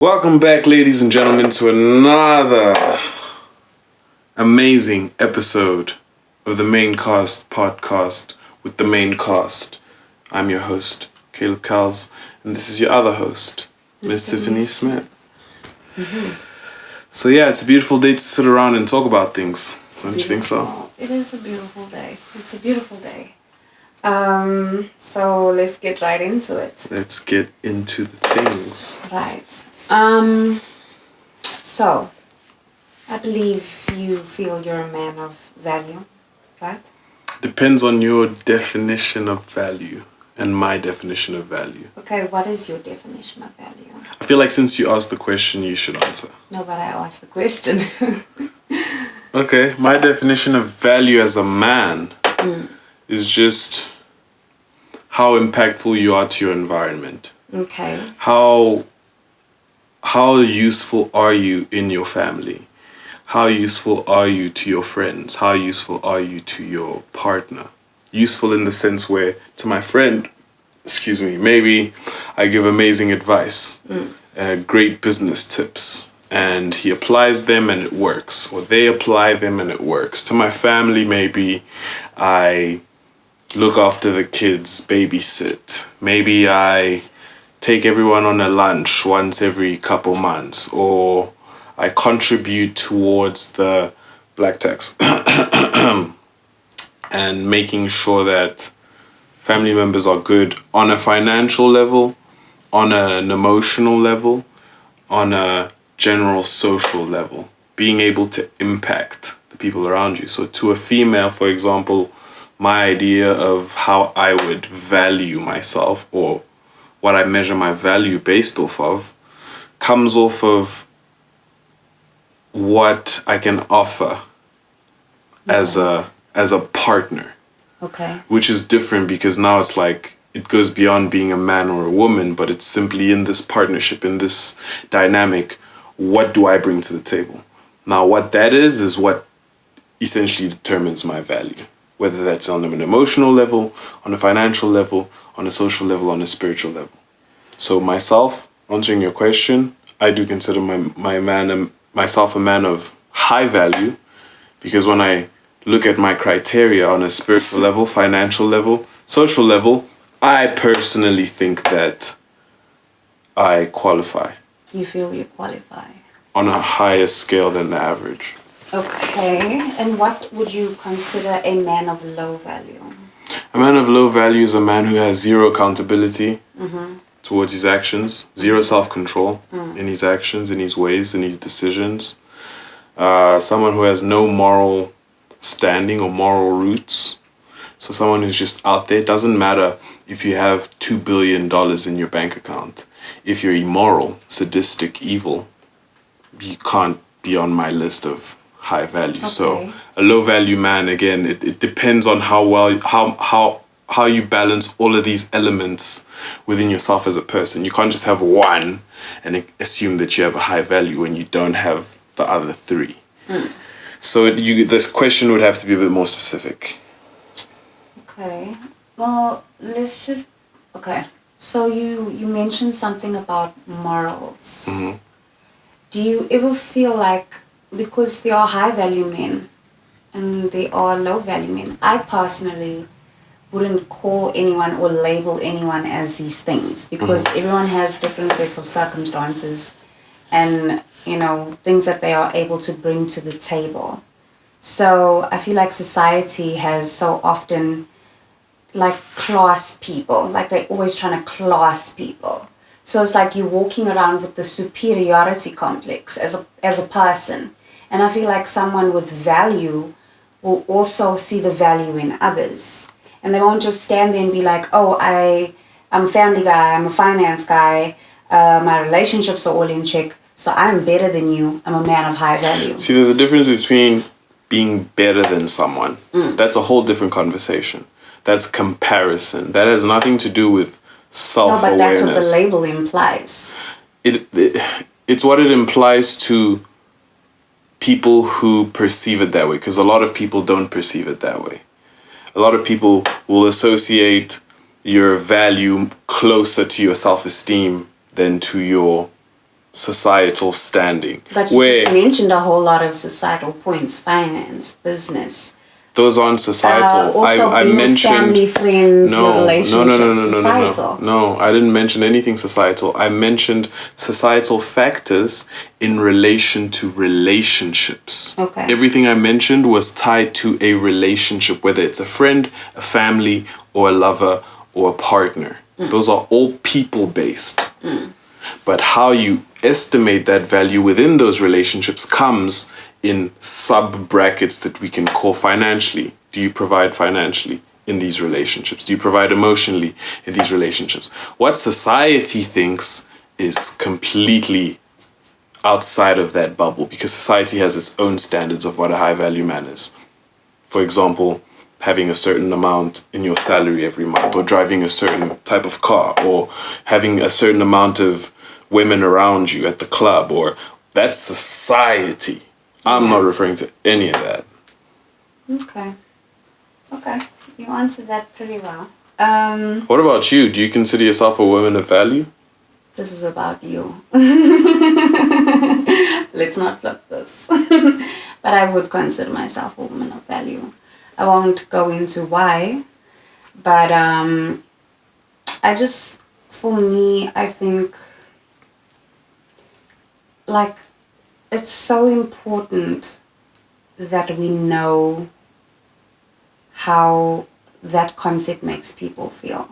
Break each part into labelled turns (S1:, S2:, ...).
S1: Welcome back, ladies and gentlemen, to another amazing episode of the Main Cast podcast with the Main Cast. I'm your host, Caleb Cals, and this is your other host, Ms. Tiffany Smith. So yeah, it's a beautiful day to sit around and talk about things. Don't you think so?
S2: It is a beautiful day. It's a beautiful day. So let's get right into it.
S1: Let's get into the things.
S2: Right. So I believe you feel you're a man of value, right?
S1: Depends on your definition of value and my definition of value.
S2: Okay, what is your definition of value?
S1: I feel like since you asked the question, you should answer.
S2: No, but I asked the question.
S1: Okay, my definition of value as a man is just how impactful you are to your environment.
S2: Okay.
S1: How useful are you in your family? How useful are you to your friends? How useful are you to your partner? Useful in the sense where, to my friend, maybe I give amazing advice, great business tips, and he applies them and it works, or they apply them and it works. To my family, maybe I look after the kids, babysit. Maybe I take everyone on a lunch once every couple months, or I contribute towards the black tax and making sure that family members are good on a financial level, on an emotional level, on a general social level, being able to impact the people around you. So to a female, for example, my idea of how I would value myself, or what I measure my value based off of, comes off of what I can offer as a partner.
S2: Okay.
S1: Which is different because now it's like it goes beyond being a man or a woman, but it's simply in this partnership, in this dynamic, what do I bring to the table? Now what that is what essentially determines my value. Whether that's on an emotional level, on a financial level, on a social level, on a spiritual level. So myself, answering your question, I do consider myself a man of high value, because when I look at my criteria on a spiritual level, financial level, social level, I personally think that I qualify.
S2: You feel you qualify.
S1: On a higher scale than the average.
S2: Okay. And what would you consider a man of low value?
S1: A man of low value is a man who has zero accountability towards his actions, zero self-control in his actions, in his ways, in his decisions. Someone who has no moral standing or moral roots. So someone who's just out there. It doesn't matter if you have $2 billion in your bank account. If you're immoral, sadistic, evil, you can't be on my list of high value. Okay. So a low value man, again, it depends on how you balance all of these elements within yourself as a person. You can't just have one and assume that you have a high value when you don't have the other three. So this question would have to be a bit more specific.
S2: Okay. Well, okay. So you mentioned something about morals. Do you ever feel like, because there are high value men and there are low value men, I personally wouldn't call anyone or label anyone as these things, because everyone has different sets of circumstances and, things that they are able to bring to the table. So I feel like society has so often class people, they're always trying to class people. So it's like you're walking around with the superiority complex as a person. And I feel like someone with value will also see the value in others. And they won't just stand there and be like, oh, I'm a family guy, I'm a finance guy, my relationships are all in check, so I'm better than you, I'm a man of high value.
S1: See, there's a difference between being better than someone. That's a whole different conversation. That's comparison. That has nothing to do with self-awareness.
S2: No, but that's what the label implies.
S1: It's what it implies to people who perceive it that way, because a lot of people don't perceive it that way. A lot of people will associate your value closer to your self-esteem than to your societal standing.
S2: But you just mentioned a whole lot of societal points: finance, business.
S1: Those aren't societal.
S2: Also,
S1: I mentioned
S2: family, friends, your relationships. Societal.
S1: No, I didn't mention anything societal. I mentioned societal factors in relation to relationships.
S2: Okay.
S1: Everything I mentioned was tied to a relationship, whether it's a friend, a family, or a lover, or a partner. Those are all people-based. But how you estimate that value within those relationships comes in sub-brackets that we can call financially. Do you provide financially in these relationships? Do you provide emotionally in these relationships? What society thinks is completely outside of that bubble, because society has its own standards of what a high-value man is. For example, having a certain amount in your salary every month, or driving a certain type of car, or having a certain amount of women around you at the club, or that's society. I'm not referring to any of that.
S2: Okay. Okay. You answered that pretty well.
S1: What about you? Do you consider yourself a woman of value?
S2: This is about you. Let's not flip this. But I would consider myself a woman of value. I won't go into why, but for me, I think, like, it's so important that we know how that concept makes people feel.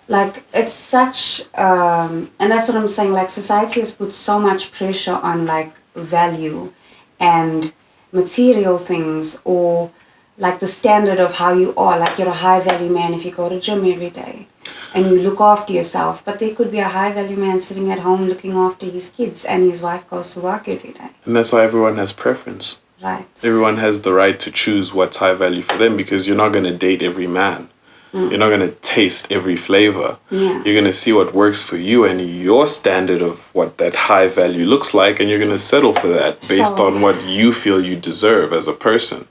S2: Like, it's such, and that's what I'm saying, like, society has put so much pressure on, like, value and material things, or, like, the standard of how you are. Like, you're a high-value man if you go to gym every day and you look after yourself. But there could be a high-value man sitting at home looking after his kids, and his wife goes to work every day.
S1: And that's why everyone has preference.
S2: Right.
S1: Everyone has the right to choose what's high value for them, because you're not going to date every man. You're not going to taste every flavor.
S2: Yeah.
S1: You're going to see what works for you and your standard of what that high value looks like, and you're going to settle for that based on what you feel you deserve as a person.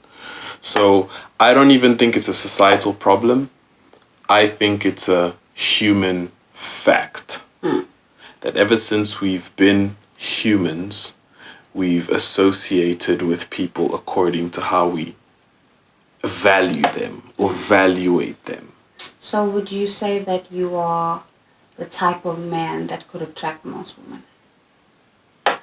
S1: So I don't even think it's a societal problem. I think it's a human fact. That ever since we've been humans, we've associated with people according to how we value them or valuate them.
S2: So would you say that you are the type of man that could attract most women?